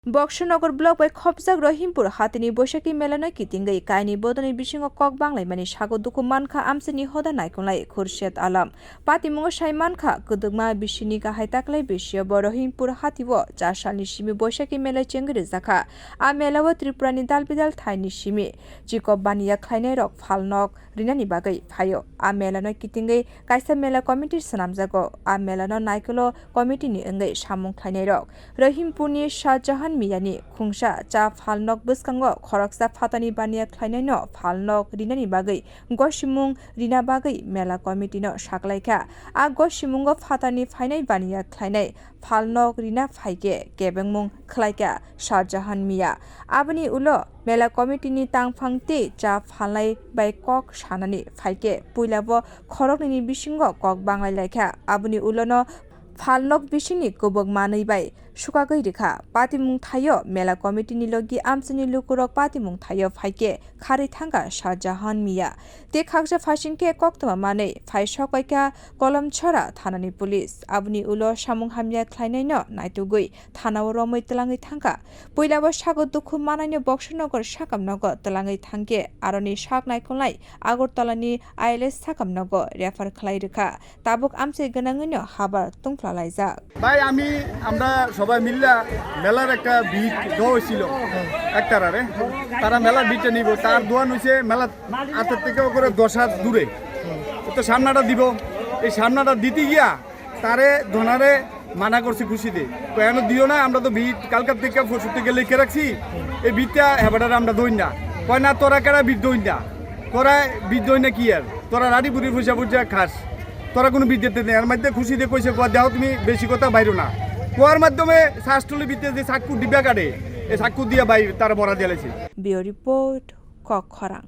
Boxanagar block by khobjak rahimpur hati baisakhi mela no kitingwi kaini bodol bising banglai sago dukhumankha amsini hoda naikonglai khurshid alam pati mwng khwlaimanio kwbukmanwi bisini gahai taklai bisio rahimpur hati wo 4 salni simi baisakhi mela chengri zakha a mela wo tripurani dalbidal thaini simi kwbukmanwi khwlainai rok phalnok rinani bagai phayo a mela no kitingwi kaisa mela committee sanamjago a mela no naikolo committee ni engai samwng khwlainai rok rahimpurni shahjahan miyani khungsa cha phalnok bwskango khoroksa phatani baniya khwlainai no phalnok rinani bagai gosimung rina bagai mela committee no saklaika a gosimungo phatani phainai baniya khwlainai phalnok rina phaike kebengmung khwlaika shahjahan miya aboni ulo mela committee ni tangphangte cha phalnai bai kok sanani phaike puilabo khorokni bisingo kok banglai laika aboni ulono phalnok bisini kwbukmanwi bai sukagai rekha patimung thayo mela committee ni logi amsini lukurok patimung thayo phaike khari thanga shahjahan miya te khakja phasingke koktwma manwi phai sokaika kolomchoura thana ni police abuni ulo samwng hamya khwlainai no naitugui thana romwi tlangai thangka puilabo sago dukhumankha Boxanagar sakamnago tlangai thangke aroni sak naikonglai agortalani ILS sakamnago refer khlai rekha tabuk amse ganangui no habar tungphulai jak ভাই আমরা সবাই মিলে মেলার একটা bit হয়েছিল একটারে তারা মেলার বিটটা নিব তার দোয়ান হয়েছে মেলা হাতের থেকে করে 10 হাত দূরে তো সামনাটা দিব এই সামনাটা দিতে গিয়া তারে ধনারে মানা করছি খুশিতে কেন দিও না আমরা তো বিট কালকার থেকে পরশু থেকে লিখে রাখছি এই বিটটা হেবাটারে আমরা দই না কয় না তোরা কেরা বিট দই না তোরা বিট দই না কি আর তোরা রাডি বুড়ি পয়সা পয়সা খাস তোরা কোনো বিদ্যুৎ নেই এর মধ্যে খুশিতে কইছে দেও তুমি বেশি কথা বাইরো না কুয়ার মাধ্যমে শাস্ত্রলি বিদ্যুৎ যে চাকু ডিব্বা কাটে এই চাকু দিয়া বাইর তার বড়া দিয়েছে বিও রিপোর্ট কোকখরাং।